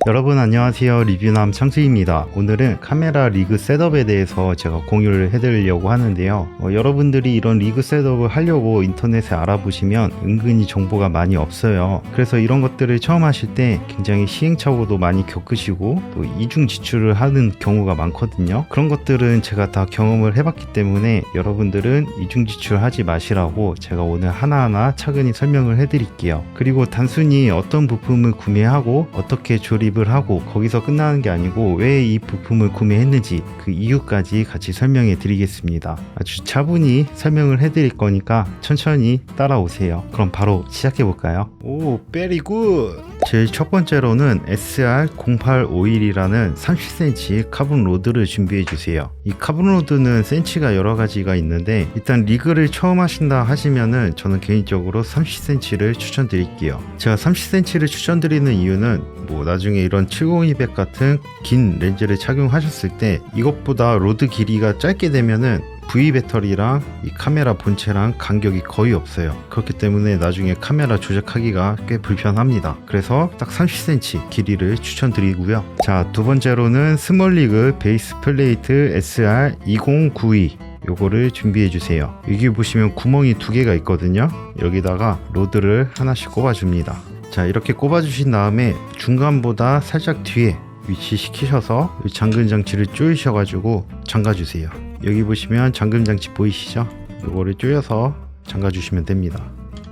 여러분 안녕하세요. 리뷰남 창수입니다. 오늘은 카메라 리그 셋업에 대해서 제가 공유를 해드리려고 하는데요. 여러분들이 이런 리그 셋업을 하려고 인터넷에 알아보시면 은근히 정보가 많이 없어요. 그래서 이런 것들을 처음 하실 때 굉장히 시행착오도 많이 겪으시고 또 이중 지출을 하는 경우가 많거든요. 그런 것들은 제가 다 경험을 해봤기 때문에 여러분들은 이중 지출하지 마시라고 제가 오늘 하나하나 차근히 설명을 해드릴게요. 그리고 단순히 어떤 부품을 구매하고 어떻게 조립을 하고 거기서 끝나는 게 아니고 왜 이 부품을 구매했는지 그 이유까지 같이 설명해 드리겠습니다. 아주 차분히 설명을 해드릴 거니까 천천히 따라오세요. 그럼 바로 시작해 볼까요? 오, very good! 제일 첫 번째로는 SR0851이라는 30cm 카본 로드를 준비해 주세요. 이 카본 로드는 센치가 여러 가지가 있는데 일단 리그를 처음 하신다 하시면은 저는 개인적으로 30cm를 추천드릴게요. 제가 30cm를 추천드리는 이유는 나중에 이런 70-200 같은 긴 렌즈를 착용하셨을 때 이것보다 로드 길이가 짧게 되면은 V 배터리랑 이 카메라 본체랑 간격이 거의 없어요. 그렇기 때문에 나중에 카메라 조작하기가 꽤 불편합니다. 그래서 딱 30cm 길이를 추천드리고요. 자, 두 번째로는 스몰리그 베이스 플레이트 SR2092 요거를 준비해 주세요. 여기 보시면 구멍이 두 개가 있거든요. 여기다가 로드를 하나씩 꼽아 줍니다. 자, 이렇게 꼽아 주신 다음에 중간보다 살짝 뒤에 위치시키셔서 잠금 장치를 조이셔 가지고 잠가 주세요. 여기 보시면 잠금 장치 보이시죠? 이거를 조여서 잠가 주시면 됩니다.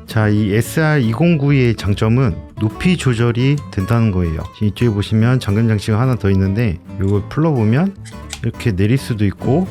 자, 이 SR2092의 장점은 높이 조절이 된다는 거예요. 이쪽에 보시면 잠금 장치가 하나 더 있는데 이걸 풀러보면 이렇게 내릴 수도 있고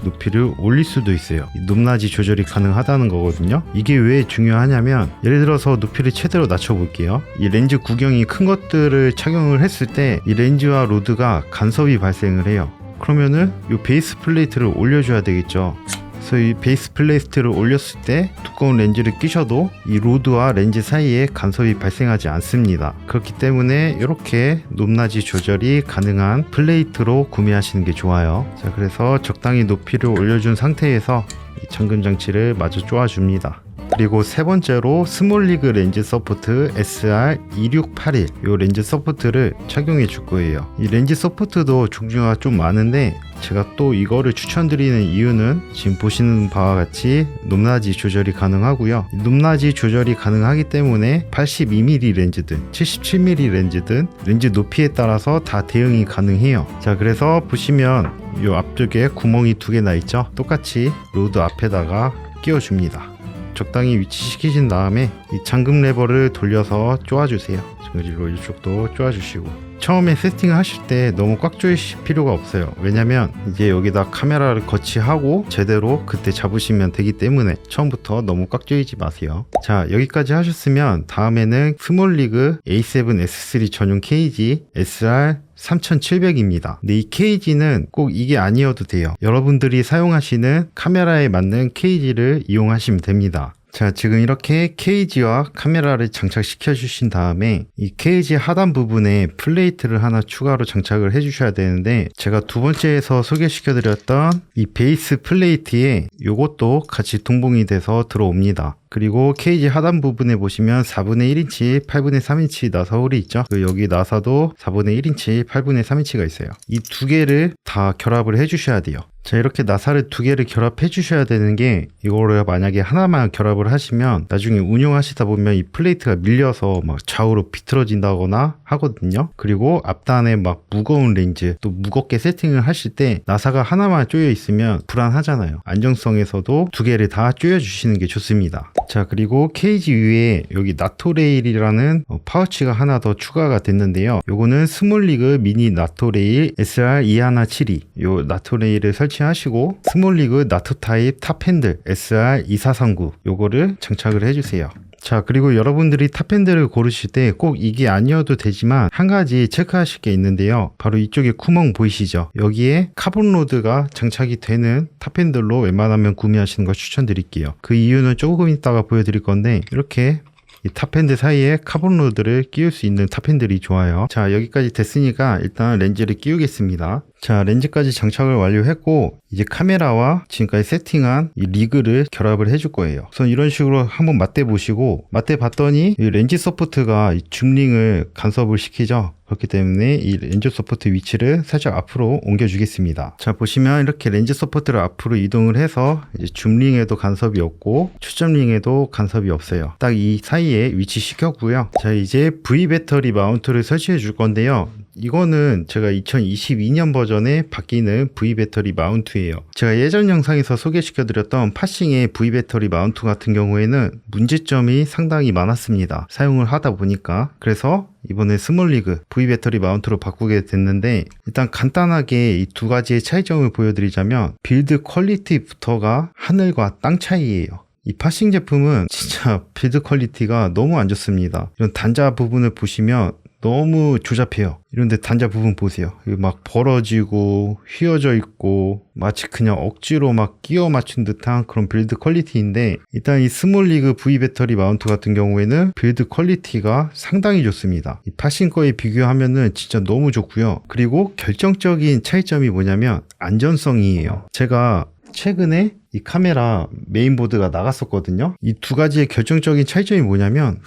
높이를 올릴 수도 있어요. 높낮이 조절이 가능하다는 거거든요. 이게 왜 중요하냐면 예를 들어서 높이를 최대로 낮춰 볼게요. 이 렌즈 구경이 큰 것들을 착용을 했을 때 이 렌즈와 로드가 간섭이 발생을 해요. 그러면은 이 베이스 플레이트를 올려줘야 되겠죠. 그래서 이 베이스 플레이트를 올렸을 때 두꺼운 렌즈를 끼셔도 이 로드와 렌즈 사이에 간섭이 발생하지 않습니다. 그렇기 때문에 이렇게 높낮이 조절이 가능한 플레이트로 구매하시는 게 좋아요. 자, 그래서 적당히 높이를 올려준 상태에서 이 잠금 장치를 마저 쪼아줍니다. 그리고 세 번째로 스몰리그 렌즈 서포트 SR2681 이 렌즈 서포트를 착용해 줄 거예요. 이 렌즈 서포트도 종류가 좀 많은데 제가 또 이거를 추천드리는 이유는 지금 보시는 바와 같이 높낮이 조절이 가능하고요. 높낮이 조절이 가능하기 때문에 82mm 렌즈든 77mm 렌즈든 렌즈 높이에 따라서 다 대응이 가능해요. 자, 그래서 보시면 이 앞쪽에 구멍이 두 개나 있죠. 똑같이 로드 앞에다가 끼워줍니다. 적당히 위치시키신 다음에 이 잠금 레버를 돌려서 쪼아주세요. 그리고 이쪽도 쪼아주시고 처음에 세팅을 하실 때 너무 꽉 조이실 필요가 없어요. 왜냐면 이제 여기다 카메라를 거치하고 제대로 그때 잡으시면 되기 때문에 처음부터 너무 꽉 조이지 마세요. 자, 여기까지 하셨으면 다음에는 스몰리그 A7S3 전용 케이지 SR 3700입니다. 근데 이 케이지는 꼭 이게 아니어도 돼요. 여러분들이 사용하시는 카메라에 맞는 케이지를 이용하시면 됩니다. 자, 지금 이렇게 케이지와 카메라를 장착시켜 주신 다음에 이 케이지 하단 부분에 플레이트를 하나 추가로 장착을 해 주셔야 되는데 제가 두 번째에서 소개시켜 드렸던 이 베이스 플레이트에 요것도 같이 동봉이 돼서 들어옵니다. 그리고 케이지 하단 부분에 보시면 4분의 1인치, 8분의 3인치 나사 홀이 있죠. 여기 나사도 4분의 1인치, 8분의 3인치가 있어요. 이 두 개를 다 결합을 해 주셔야 돼요. 자, 이렇게 나사를 두 개를 결합해 주셔야 되는 게 이거를 만약에 하나만 결합을 하시면 나중에 운용하시다 보면 이 플레이트가 밀려서 막 좌우로 비틀어진다거나 하거든요. 그리고 앞단에 막 무거운 렌즈 또 무겁게 세팅을 하실 때 나사가 하나만 조여 있으면 불안하잖아요. 안정성에서도 두 개를 다 조여 주시는 게 좋습니다. 자, 그리고 케이지 위에 여기 나토레일이라는 파우치가 하나 더 추가가 됐는데요. 요거는 스몰리그 미니 나토레일 SR2172 요 나토레일을 설치하시고 스몰리그 나토 타입 탑 핸들 SR2439 요거를 장착을 해주세요. 자, 그리고 여러분들이 탑핸들을 고르실 때 꼭 이게 아니어도 되지만 한 가지 체크하실 게 있는데요. 바로 이쪽에 구멍 보이시죠? 여기에 카본 로드가 장착이 되는 탑핸들로 웬만하면 구매하시는 걸 추천드릴게요. 그 이유는 조금 이따가 보여드릴 건데 이렇게 이 탑핸드 사이에 카본 로드를 끼울 수 있는 탑핸들이 좋아요. 자, 여기까지 됐으니까 일단 렌즈를 끼우겠습니다. 자, 렌즈까지 장착을 완료했고 이제 카메라와 지금까지 세팅한 이 리그를 결합을 해줄 거예요. 우선 이런 식으로 한번 맞대 보시고, 맞대 봤더니 이 렌즈 서포트가 이 줌링을 간섭을 시키죠. 그렇기 때문에 이 렌즈 서포트 위치를 살짝 앞으로 옮겨 주겠습니다. 자, 보시면 이렇게 렌즈 서포트를 앞으로 이동을 해서 이제 줌링에도 간섭이 없고 초점링에도 간섭이 없어요. 딱 이 사이에 위치 시켰고요. 자, 이제 V 배터리 마운트를 설치해 줄 건데요. 이거는 제가 2022년 버전에 바뀌는 V 배터리 마운트예요. 제가 예전 영상에서 소개시켜 드렸던 파싱의 V 배터리 마운트 같은 경우에는 문제점이 상당히 많았습니다. 사용을 하다 보니까. 그래서 이번에 스몰리그 V 배터리 마운트로 바꾸게 됐는데, 일단 간단하게 이 두 가지의 차이점을 보여드리자면 빌드 퀄리티부터가 하늘과 땅 차이예요. 이 파싱 제품은 진짜 빌드 퀄리티가 너무 안 좋습니다. 이런 단자 부분을 보시면 너무 조잡해요. 이런데 단자 부분 보세요. 막 벌어지고 휘어져 있고 마치 그냥 억지로 막 끼워 맞춘 듯한 그런 빌드 퀄리티인데, 일단 이 스몰리그 V 배터리 마운트 같은 경우에는 빌드 퀄리티가 상당히 좋습니다. 이 파싱 거에 비교하면은 진짜 너무 좋고요. 그리고 결정적인 차이점이 뭐냐면 안전성이에요. 제가 최근에 이 카메라 메인보드가 나갔었거든요. 이 두 가지의 결정적인 차이점이 뭐냐면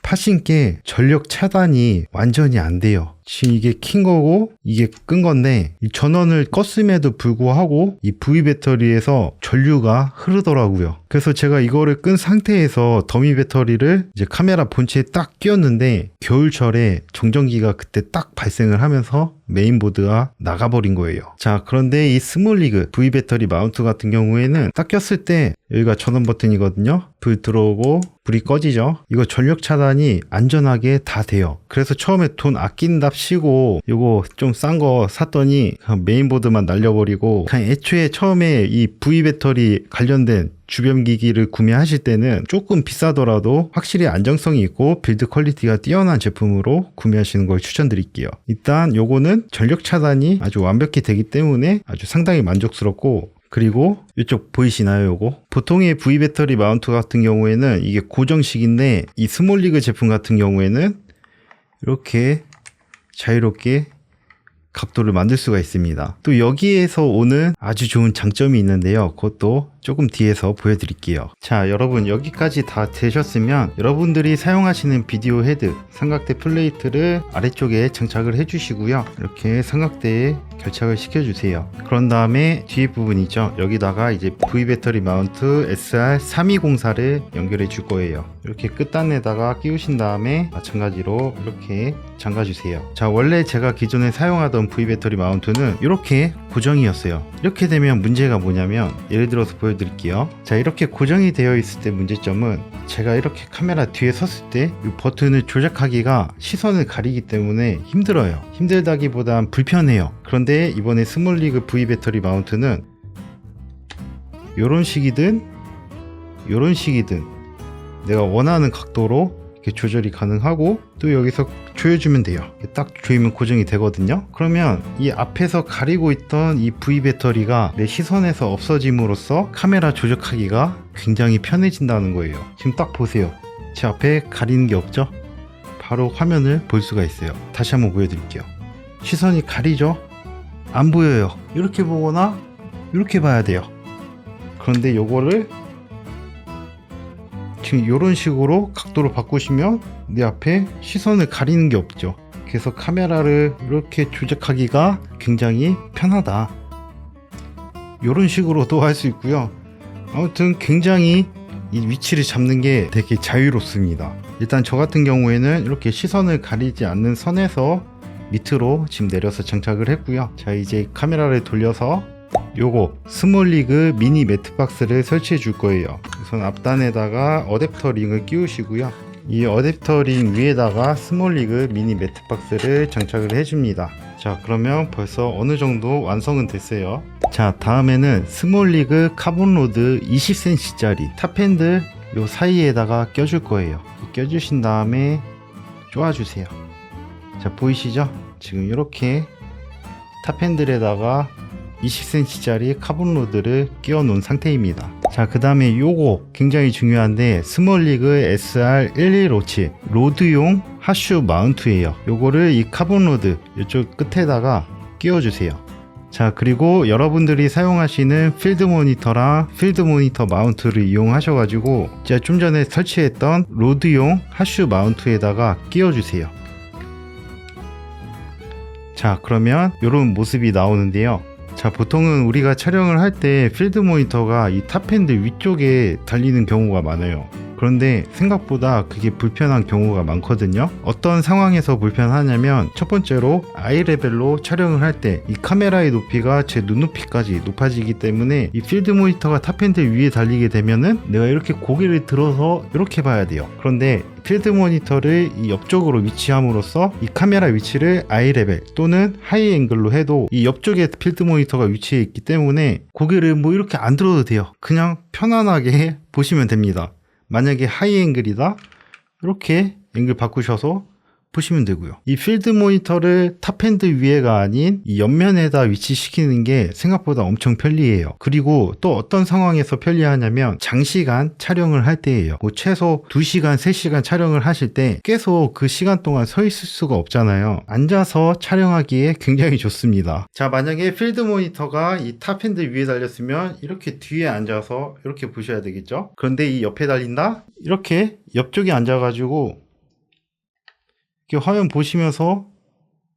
파싱께 전력 차단이 완전히 안 돼요. 지금 이게 킨 거고 이게 끈 건데, 이 전원을 껐음에도 불구하고 이 V 배터리에서 전류가 흐르더라고요. 그래서 제가 이거를 끈 상태에서 더미 배터리를 이제 카메라 본체에 딱 끼웠는데 겨울철에 정전기가 그때 딱 발생을 하면서 메인보드가 나가버린 거예요. 자, 그런데 이 스몰리그 V 배터리 마운트 같은 경우에는 딱 꼈을 때 여기가 전원 버튼이거든요. 불 들어오고 불이 꺼지죠. 이거 전력 차단이 안전하게 다 돼요. 그래서 처음에 돈 아낀답시고 요거 좀 싼 거 샀더니 메인보드만 날려버리고, 그냥 애초에 처음에 이 V 배터리 관련된 주변 기기를 구매하실 때는 조금 비싸더라도 확실히 안정성이 있고 빌드 퀄리티가 뛰어난 제품으로 구매하시는 걸 추천드릴게요. 일단 요거는 전력 차단이 아주 완벽히 되기 때문에 아주 상당히 만족스럽고, 그리고 이쪽 보이시나요? 요거 보통의 V 배터리 마운트 같은 경우에는 이게 고정식인데, 이 스몰리그 제품 같은 경우에는 이렇게 자유롭게 각도를 만들 수가 있습니다. 또 여기에서 오는 아주 좋은 장점이 있는데요. 그것도 조금 뒤에서 보여드릴게요. 자, 여러분 여기까지 다 되셨으면 여러분들이 사용하시는 비디오 헤드 삼각대 플레이트를 아래쪽에 장착을 해주시고요. 이렇게 삼각대에 결착을 시켜주세요. 그런 다음에 뒤에 부분이죠. 여기다가 이제 V 배터리 마운트 SR3204를 연결해 줄 거예요. 이렇게 끝단에다가 끼우신 다음에 마찬가지로 이렇게 잠가주세요. 자, 원래 제가 기존에 사용하던 V 배터리 마운트는 이렇게 고정이었어요. 이렇게 되면 문제가 뭐냐면, 예를 들어서 보여드릴게요. 자, 이렇게 고정이 되어 있을 때 문제점은, 제가 이렇게 카메라 뒤에 섰을 때 이 버튼을 조작하기가 시선을 가리기 때문에 힘들어요. 힘들다기보단 불편해요. 그런데 이번에 스몰리그 V 배터리 마운트는 요런 식이든 요런 식이든 내가 원하는 각도로 이렇게 조절이 가능하고, 또 여기서 조여주면 돼요. 딱 조이면 고정이 되거든요. 그러면 이 앞에서 가리고 있던 이 V 배터리가 내 시선에서 없어짐으로써 카메라 조작하기가 굉장히 편해진다는 거예요. 지금 딱 보세요. 제 앞에 가리는 게 없죠? 바로 화면을 볼 수가 있어요. 다시 한번 보여드릴게요. 시선이 가리죠? 안 보여요. 이렇게 보거나 이렇게 봐야 돼요. 그런데 요거를 지금 이런 식으로 각도로 바꾸시면 내 앞에 시선을 가리는 게 없죠. 그래서 카메라를 이렇게 조작하기가 굉장히 편하다. 이런 식으로도 할 수 있고요. 아무튼 굉장히 이 위치를 잡는 게 되게 자유롭습니다. 일단 저 같은 경우에는 이렇게 시선을 가리지 않는 선에서 밑으로 지금 내려서 장착을 했고요. 자, 이제 카메라를 돌려서 요거 스몰리그 미니 매트박스를 설치해 줄 거예요. 우선 앞단에다가 어댑터 링을 끼우시고요. 이 어댑터 링 위에다가 스몰리그 미니 매트박스를 장착을 해줍니다. 자, 그러면 벌써 어느 정도 완성은 됐어요. 자, 다음에는 스몰리그 카본로드 20cm짜리 탑핸들 요 사이에다가 껴줄 거예요. 껴주신 다음에 쪼아주세요. 자, 보이시죠? 지금 이렇게 탑핸들에다가 20cm짜리 카본로드를 끼워 놓은 상태입니다. 자, 그 다음에 요거 굉장히 중요한데 스몰리그 SR1157 로드용 하슈 마운트예요. 요거를 이 카본로드 이쪽 끝에다가 끼워 주세요. 자, 그리고 여러분들이 사용하시는 필드 모니터랑 필드 모니터 마운트를 이용하셔가지고 제가 좀 전에 설치했던 로드용 하슈 마운트에다가 끼워주세요. 자, 그러면 이런 모습이 나오는데요. 자, 보통은 우리가 촬영을 할 때 필드 모니터가 이 탑핸들 위쪽에 달리는 경우가 많아요. 그런데 생각보다 그게 불편한 경우가 많거든요. 어떤 상황에서 불편하냐면, 첫 번째로 아이 레벨로 촬영을 할 때 이 카메라의 높이가 제 눈높이까지 높아지기 때문에 이 필드 모니터가 탑핸들 위에 달리게 되면은 내가 이렇게 고개를 들어서 이렇게 봐야 돼요. 그런데 필드 모니터를 이 옆쪽으로 위치함으로써 이 카메라 위치를 아이 레벨 또는 하이 앵글로 해도 이 옆쪽에 필드 모니터가 위치해 있기 때문에 고개를 뭐 이렇게 안 들어도 돼요. 그냥 편안하게 보시면 됩니다. 만약에 하이 앵글이다, 이렇게 앵글 바꾸셔서 보시면 되고요. 이 필드 모니터를 탑핸드 위에가 아닌 이 옆면에다 위치시키는 게 생각보다 엄청 편리해요. 그리고 또 어떤 상황에서 편리하냐면 장시간 촬영을 할 때예요. 뭐 최소 2시간, 3시간 촬영을 하실 때 계속 그 시간 동안 서 있을 수가 없잖아요. 앉아서 촬영하기에 굉장히 좋습니다. 자, 만약에 필드 모니터가 이 탑핸드 위에 달렸으면 이렇게 뒤에 앉아서 이렇게 보셔야 되겠죠. 그런데 이 옆에 달린다? 이렇게 옆쪽에 앉아가지고 화면 보시면서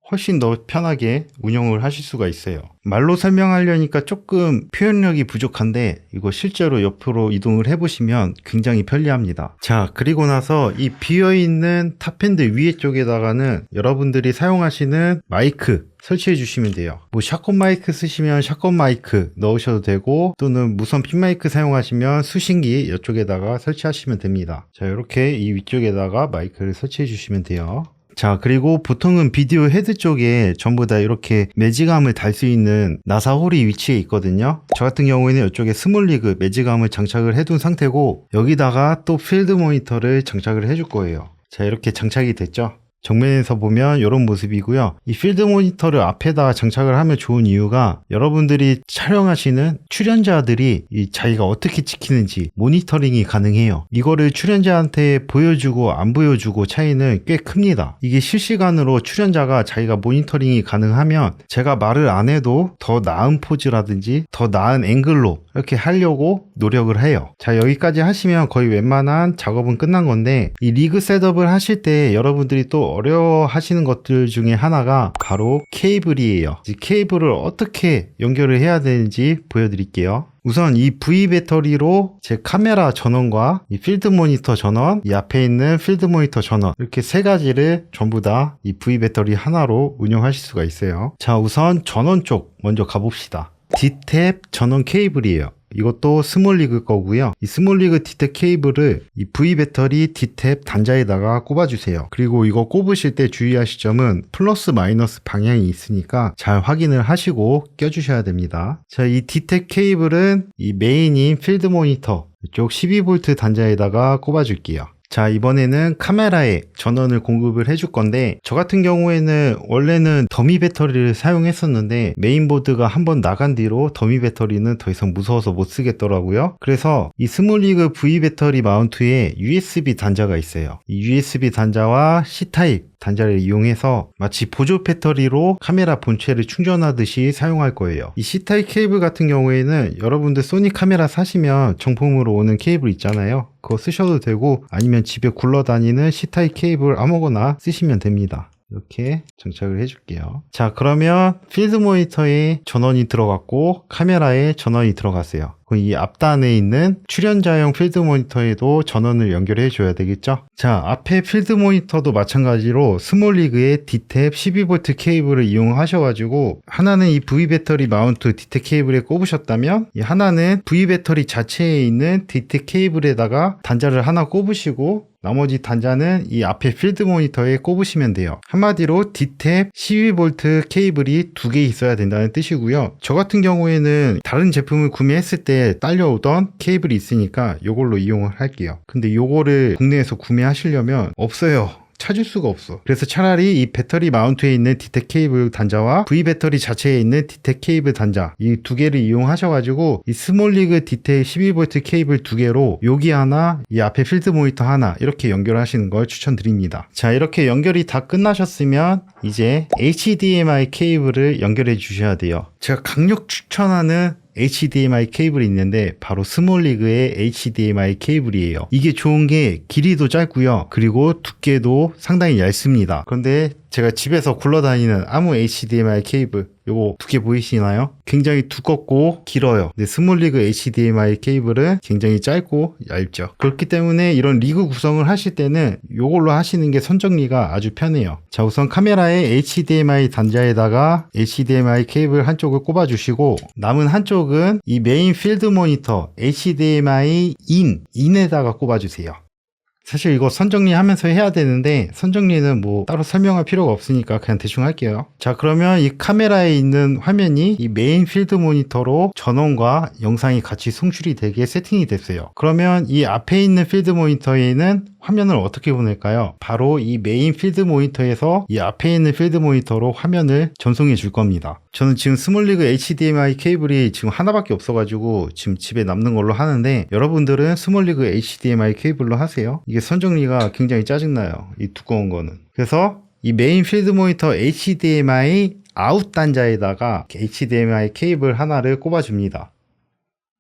훨씬 더 편하게 운영을 하실 수가 있어요. 말로 설명하려니까 조금 표현력이 부족한데 이거 실제로 옆으로 이동을 해보시면 굉장히 편리합니다. 자, 그리고 나서 이 비어있는 탑핸드 위에 쪽에다가는 여러분들이 사용하시는 마이크 설치해 주시면 돼요. 뭐 샷건 마이크 쓰시면 샷건 마이크 넣으셔도 되고, 또는 무선 핀 마이크 사용하시면 수신기 이쪽에다가 설치하시면 됩니다. 자, 이렇게 이 위쪽에다가 마이크를 설치해 주시면 돼요. 자, 그리고 보통은 비디오 헤드 쪽에 전부 다 이렇게 매직암을 달 수 있는 나사 홀이 위치해 있거든요. 저 같은 경우에는 이쪽에 스몰리그 매직암을 장착을 해둔 상태고, 여기다가 또 필드 모니터를 장착을 해줄 거예요. 자, 이렇게 장착이 됐죠. 정면에서 보면 이런 모습이고요. 이 필드 모니터를 앞에다 장착을 하면 좋은 이유가, 여러분들이 촬영하시는 출연자들이 이 자기가 어떻게 찍히는지 모니터링이 가능해요. 이거를 출연자한테 보여주고 안 보여주고 차이는 꽤 큽니다. 이게 실시간으로 출연자가 자기가 모니터링이 가능하면 제가 말을 안 해도 더 나은 포즈라든지 더 나은 앵글로 이렇게 하려고 노력을 해요. 자, 여기까지 하시면 거의 웬만한 작업은 끝난 건데, 이 리그 셋업을 하실 때 여러분들이 또 어려워 하시는 것들 중에 하나가 바로 케이블이에요. 이 케이블을 어떻게 연결을 해야 되는지 보여드릴게요. 우선 이 V 배터리로 제 카메라 전원과 이 필드 모니터 전원, 이 앞에 있는 필드 모니터 전원, 이렇게 세 가지를 전부 다 이 V 배터리 하나로 운영하실 수가 있어요. 자, 우선 전원 쪽 먼저 가봅시다. D탭 전원 케이블이에요. 이것도 스몰리그 거고요. 이 스몰리그 D탭 케이블을 이 V 배터리 D탭 단자에다가 꼽아주세요. 그리고 이거 꼽으실 때 주의하실 점은 플러스 마이너스 방향이 있으니까 잘 확인을 하시고 껴주셔야 됩니다. 자, 이 D탭 케이블은 이 메인인 필드 모니터 이쪽 12V 단자에다가 꼽아줄게요. 자, 이번에는 카메라에 전원을 공급을 해줄 건데, 저 같은 경우에는 원래는 더미 배터리를 사용했었는데 메인보드가 한번 나간 뒤로 더미 배터리는 더 이상 무서워서 못 쓰겠더라고요. 그래서 이 스몰리그 V 배터리 마운트에 USB 단자가 있어요. 이 USB 단자와 C타입 단자를 이용해서 마치 보조 배터리로 카메라 본체를 충전하듯이 사용할 거예요. 이 C타입 케이블 같은 경우에는 여러분들 소니 카메라 사시면 정품으로 오는 케이블 있잖아요. 그거 쓰셔도 되고, 아니면 집에 굴러다니는 C타입 케이블 아무거나 쓰시면 됩니다. 이렇게 장착을 해줄게요. 자, 그러면 필드 모니터에 전원이 들어갔고 카메라에 전원이 들어갔어요. 그럼 이 앞단에 있는 출연자용 필드 모니터에도 전원을 연결해 줘야 되겠죠. 자, 앞에 필드 모니터도 마찬가지로 스몰리그의 D탭 12V 케이블을 이용하셔가지고, 하나는 이 V 배터리 마운트 D탭 케이블에 꼽으셨다면, 이 하나는 V 배터리 자체에 있는 D탭 케이블에다가 단자를 하나 꼽으시고, 나머지 단자는 이 앞에 필드 모니터에 꼽으시면 돼요. 한마디로 D탭 12V 케이블이 2개 있어야 된다는 뜻이고요. 저 같은 경우에는 다른 제품을 구매했을 때 딸려오던 케이블이 있으니까 이걸로 이용을 할게요. 근데 이거를 국내에서 구매하시려면 없어요. 찾을 수가 없어. 그래서 차라리 이 배터리 마운트에 있는 디텍 케이블 단자와 V 배터리 자체에 있는 디텍 케이블 단자 이 두 개를 이용하셔가지고 이 스몰리그 디텍 12V 케이블 두 개로 여기 하나, 이 앞에 필드 모니터 하나 이렇게 연결하시는 걸 추천드립니다. 자, 이렇게 연결이 다 끝나셨으면 이제 HDMI 케이블을 연결해 주셔야 돼요. 제가 강력 추천하는 HDMI 케이블이 있는데 바로 스몰리그의 HDMI 케이블이에요. 이게 좋은 게 길이도 짧고요. 그리고 두께도 상당히 얇습니다. 그런데 제가 집에서 굴러다니는 아무 HDMI 케이블 요거 두께 보이시나요? 굉장히 두껍고 길어요. 근데 스몰리그 HDMI 케이블은 굉장히 짧고 얇죠. 그렇기 때문에 이런 리그 구성을 하실 때는 요걸로 하시는 게 선정리가 아주 편해요. 자, 우선 카메라의 HDMI 단자에다가 HDMI 케이블 한쪽을 꼽아 주시고 남은 한쪽은 이 메인 필드 모니터 HDMI 인에다가 꼽아 주세요. 사실 이거 선정리 하면서 해야 되는데 선정리는 뭐 따로 설명할 필요가 없으니까 그냥 대충 할게요. 자, 그러면 이 카메라에 있는 화면이 이 메인 필드 모니터로 전원과 영상이 같이 송출이 되게 세팅이 됐어요. 그러면 이 앞에 있는 필드 모니터에는 화면을 어떻게 보낼까요? 바로 이 메인 필드 모니터에서 이 앞에 있는 필드 모니터로 화면을 전송해 줄 겁니다. 저는 지금 스몰리그 HDMI 케이블이 지금 하나밖에 없어가지고 지금 집에 남는 걸로 하는데 여러분들은 스몰리그 HDMI 케이블로 하세요. 이게 선정리가 굉장히 짜증나요. 이 두꺼운 거는. 그래서 이 메인 필드 모니터 HDMI 아웃 단자에다가 HDMI 케이블 하나를 꼽아줍니다.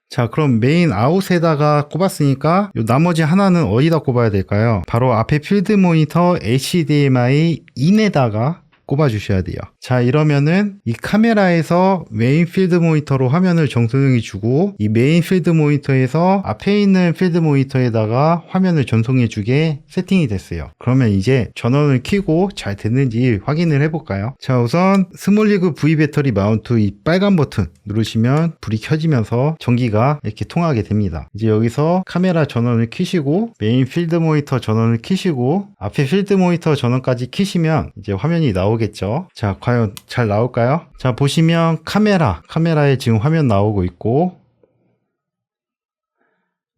자, 그럼 메인 아웃에다가 꼽았으니까 요 나머지 하나는 어디다 꼽아야 될까요? 바로 앞에 필드 모니터 HDMI 인에다가 꼽아 주셔야 돼요. 자, 이러면은 이 카메라에서 메인 필드 모니터로 화면을 전송해 주고 이 메인 필드 모니터에서 앞에 있는 필드 모니터에다가 화면을 전송해 주게 세팅이 됐어요. 그러면 이제 전원을 켜고 잘 됐는지 확인을 해 볼까요? 자, 우선 스몰리그 V 배터리 마운트 이 빨간 버튼 누르시면 불이 켜지면서 전기가 이렇게 통하게 됩니다. 이제 여기서 카메라 전원을 켜시고 메인 필드 모니터 전원을 켜시고 앞에 필드 모니터 전원까지 켜시면 이제 화면이 나오겠죠. 자, 과연 잘 나올까요? 자, 보시면 카메라에 지금 화면 나오고 있고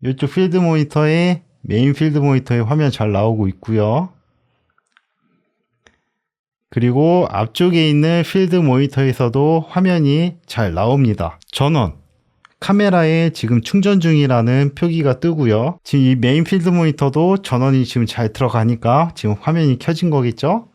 이쪽 필드 모니터에 메인 필드 모니터에 화면 잘 나오고 있고요. 그리고 앞쪽에 있는 필드 모니터에서도 화면이 잘 나옵니다. 전원 카메라에 지금 충전 중이라는 표기가 뜨고요. 지금 이 메인 필드 모니터도 전원이 지금 잘 들어가니까 지금 화면이 켜진 거겠죠?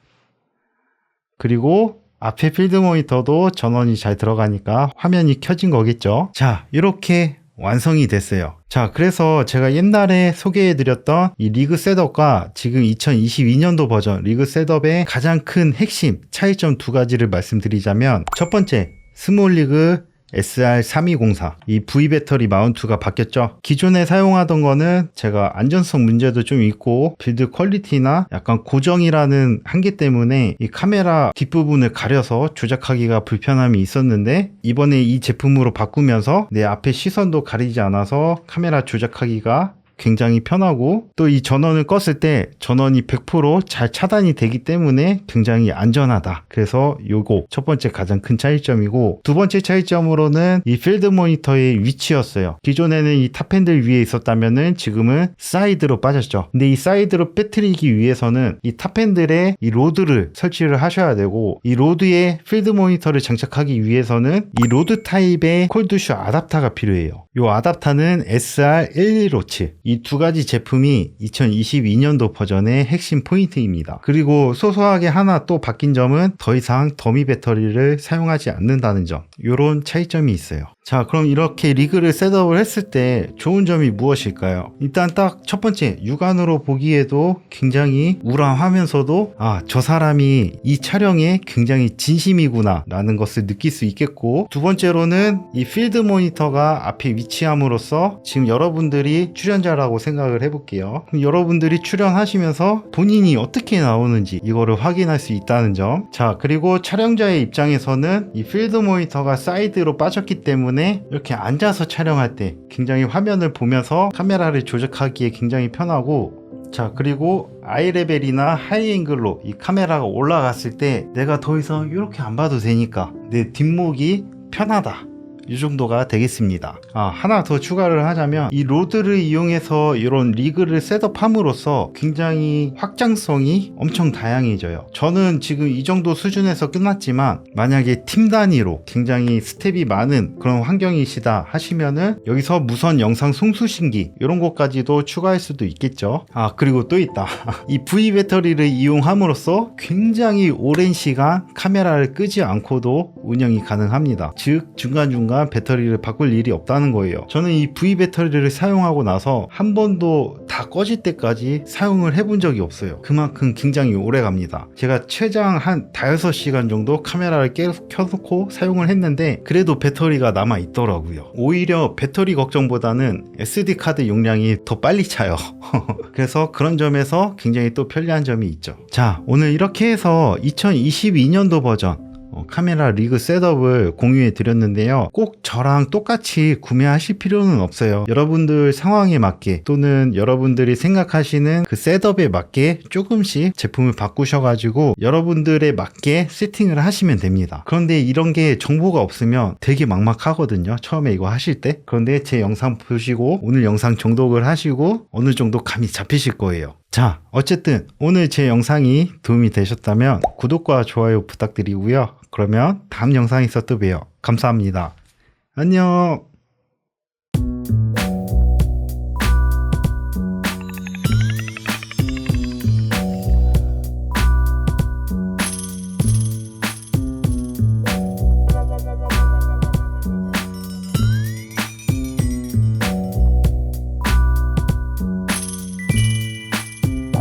그리고 앞에 필드 모니터도 전원이 잘 들어가니까 화면이 켜진 거겠죠. 자, 이렇게 완성이 됐어요. 자, 그래서 제가 옛날에 소개해드렸던 이 리그 셋업과 지금 2022년도 버전 리그 셋업의 가장 큰 핵심 차이점 두 가지를 말씀드리자면 첫 번째, 스몰리그 SR3204 이 V 배터리 마운트가 바뀌었죠. 기존에 사용하던 거는 제가 안전성 문제도 좀 있고 빌드 퀄리티나 약간 고정이라는 한계 때문에 이 카메라 뒷부분을 가려서 조작하기가 불편함이 있었는데 이번에 이 제품으로 바꾸면서 내 앞에 시선도 가리지 않아서 카메라 조작하기가 굉장히 편하고 또 이 전원을 껐을 때 전원이 100% 차단이 되기 때문에 굉장히 안전하다. 그래서 요거 첫 번째 가장 큰 차이점이고 두 번째 차이점으로는 이 필드 모니터의 위치였어요. 기존에는 이 탑핸들 위에 있었다면은 지금은 사이드로 빠졌죠. 근데 이 사이드로 빼뜨리기 위해서는 이 탑핸들에 이 로드를 설치를 하셔야 되고 이 로드에 필드 모니터를 장착하기 위해서는 이 로드 타입의 콜드슈 아답터가 필요해요. 이 아답터는 SR1157 이 두 가지 제품이 2022년도 버전의 핵심 포인트입니다. 그리고 소소하게 하나 또 바뀐 점은 더 이상 더미 배터리를 사용하지 않는다는 점, 이런 차이점이 있어요. 자, 그럼 이렇게 리그를 셋업을 했을 때 좋은 점이 무엇일까요? 일단 딱 첫 번째, 육안으로 보기에도 굉장히 우람하면서도 저 사람이 이 촬영에 굉장히 진심이구나 라는 것을 느낄 수 있겠고, 두 번째로는 이 필드 모니터가 앞에 위치함으로써 지금 여러분들이 출연자라고 생각을 해볼게요. 그럼 여러분들이 출연하시면서 본인이 어떻게 나오는지 이거를 확인할 수 있다는 점. 자, 그리고 촬영자의 입장에서는 이 필드 모니터가 사이드로 빠졌기 때문에 이렇게 앉아서 촬영할 때 굉장히 화면을 보면서 카메라를 조작하기에 굉장히 편하고, 자, 그리고 아이 레벨이나 하이 앵글로 이 카메라가 올라갔을 때 내가 더 이상 이렇게 안 봐도 되니까 내 뒷목이 편하다 이 정도가 되겠습니다. 하나 더 추가를 하자면 이 로드를 이용해서 이런 리그를 셋업함으로써 굉장히 확장성이 엄청 다양해져요. 저는 지금 이 정도 수준에서 끝났지만 만약에 팀 단위로 굉장히 스텝이 많은 그런 환경이시다 하시면은 여기서 무선 영상 송수신기 이런 것까지도 추가할 수도 있겠죠. 그리고 또 있다. 이 V 배터리를 이용함으로써 굉장히 오랜 시간 카메라를 끄지 않고도 운영이 가능합니다. 즉 중간중간 배터리를 바꿀 일이 없다는 거예요. 저는 이 V 배터리를 사용하고 나서 한 번도 다 꺼질 때까지 사용을 해본 적이 없어요. 그만큼 굉장히 오래 갑니다. 제가 최장 한 5-6시간 정도 카메라를 계속 켜놓고 사용을 했는데 그래도 배터리가 남아 있더라고요. 오히려 배터리 걱정보다는 SD카드 용량이 더 빨리 차요. 그래서 그런 점에서 굉장히 또 편리한 점이 있죠. 자, 오늘 이렇게 해서 2022년도 버전 카메라 리그 셋업을 공유해 드렸는데요. 꼭 저랑 똑같이 구매하실 필요는 없어요. 여러분들 상황에 맞게 또는 여러분들이 생각하시는 그 셋업에 맞게 조금씩 제품을 바꾸셔가지고 여러분들에 맞게 세팅을 하시면 됩니다. 그런데 이런 게 정보가 없으면 되게 막막하거든요. 처음에 이거 하실 때. 그런데 제 영상 보시고 오늘 영상 정독을 하시고 어느 정도 감이 잡히실 거예요. 자, 어쨌든 오늘 제 영상이 도움이 되셨다면 구독과 좋아요 부탁드리고요. 그러면 다음 영상에서 또 봬요. 감사합니다. 안녕.